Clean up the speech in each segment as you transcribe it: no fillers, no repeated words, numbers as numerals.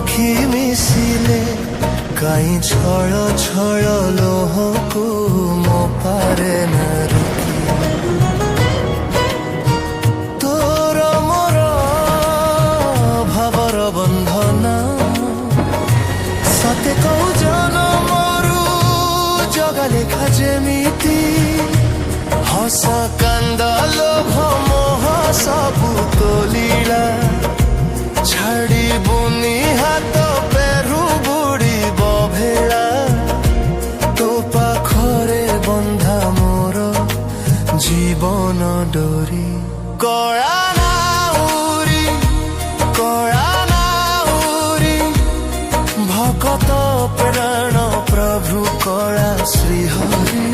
आखि मिसिले काई छळ छळ लोहको मो पारे न रोकी तोर मोर भावर बंधन सते कौ जनमरु जगा लेखा जेमिति हस कांद लोभ मोह सबु तो लीला छाड़ी बुनी हाथ पेरु बुड़ी भेड़ा तो पाखरे बंधा मोर जीवन डोरी कड़ा नाउरी भकत प्राण प्रभु कड़ा श्रीहरि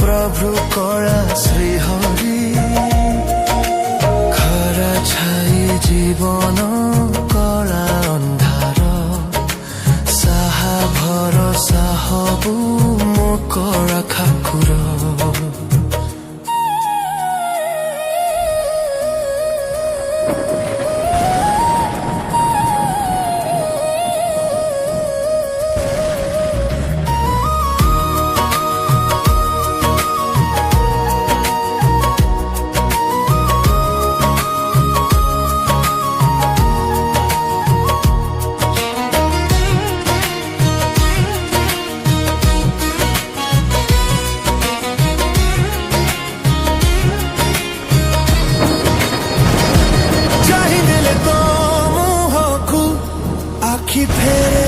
प्रभु कला श्रीहरि खरा छाई जीवन कला अंधार साहा भरोसा हबु मो कला खाकुर फेरे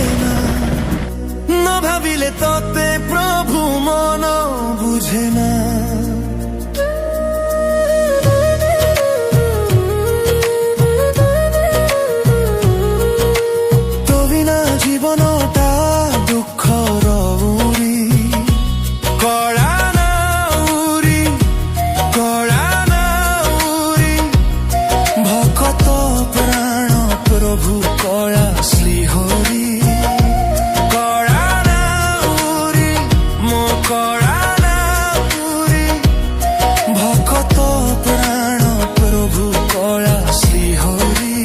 न भाविले तते प्रभु मन बुझे ना तो बिना जीवनटा दुःखर उरी कला नाउरी भकत प्राण प्रभु कला श्रीहरि भकत प्राण प्रभु कला श्रीहरि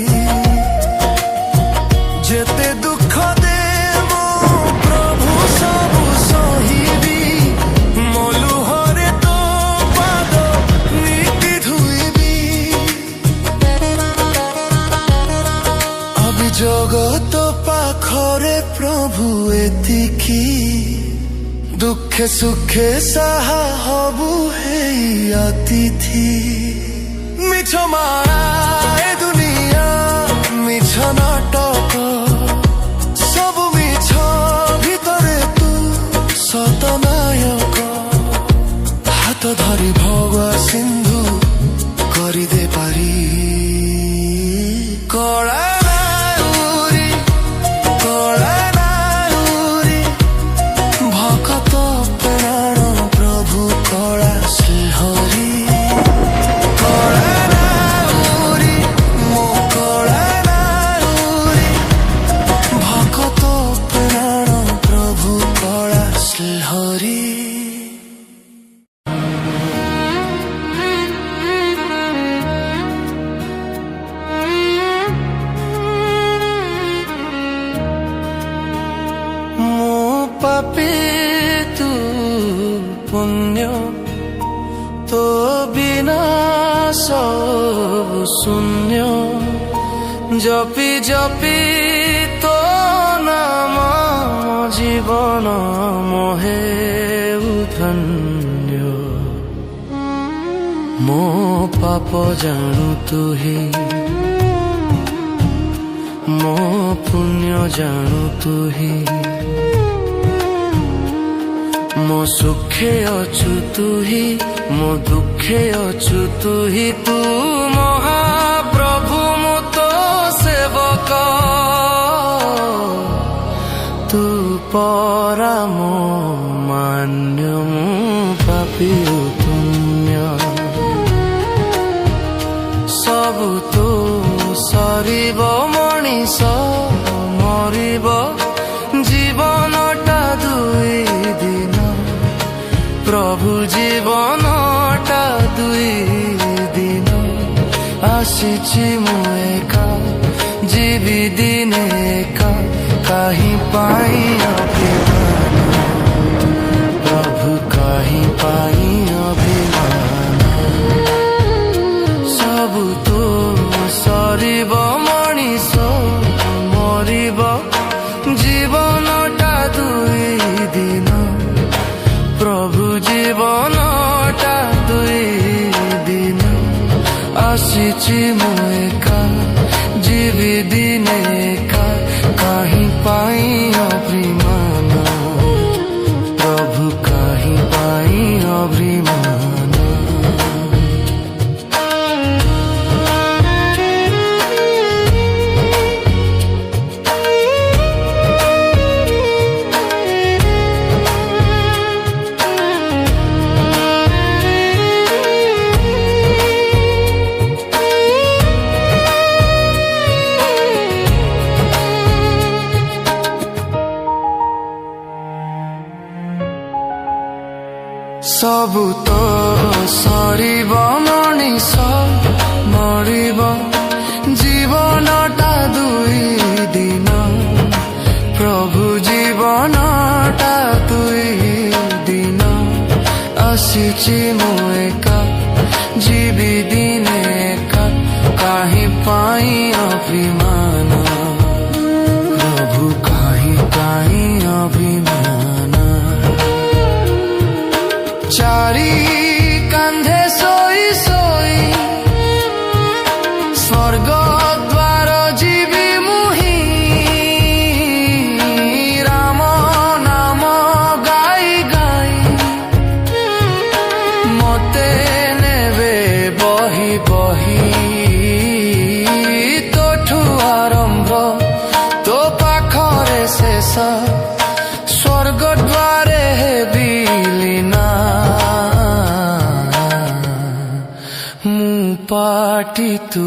जेते दुख दे मो प्रभु सबु सहिबी मो लुहरे तो पाद नीति धुइबी अभियोग तो पाखरे प्रभु एतिकी दुखे सुखे साहा हबु हे अतिथि मिछ मारा ए दुनिया मिछ नाटक सब मिछ भितरे तू सतनायक हाथ धरी भगवा सिंधु करिदे पारी कला भकत प्राण प्रभु कला श्रीहरि भकत प्राण प्रभु कला श्रीहरि पापी तू पुण्य तो बिना सब शून्य जपी जपी तो नाम जीवन मोहे धन्य मो पाप जानू तू ही मो पुण्य जानू तू ही मो सुखे अछु तू ही मो दुखे अछु तू ही तू महाप्रभु मु तो सेवक तू परम मान्य मु पापी पुण्य सबु तो सरीब मनीष मरिब जीवनटा दुई दिन प्रभु जीवनटा दुई दिन आसीची मु एका जीवी दिने एका कहीं पाई अभिमान प्रभु कहीं पाई अभिमान सबु तो सरीब मनीष मरीब जीवनटा दुई दिन प्रभु जीवनटा दुई दिन आसीची मु एका जीवी दिने एका कहीं पाई अभिमान प्रभु कहीं पाई अभिमान सबु तो सरीब मनीष मरीब जीवनटा दुई दिन प्रभु जीवनटा दुई दिन आसीची मु एका जीवी दिने एका कहीं पाई अभिमान प्रभु कहीं पाई अभिमान चारी कांधे सोई सोई स्वर्ग द्वार जीवी मुही राम नाम गाई गाई मते नेबे बही बही तोठू आरंभ तो पाखरे शेष स्वर्ग द्वारे बिलीना पाटी तू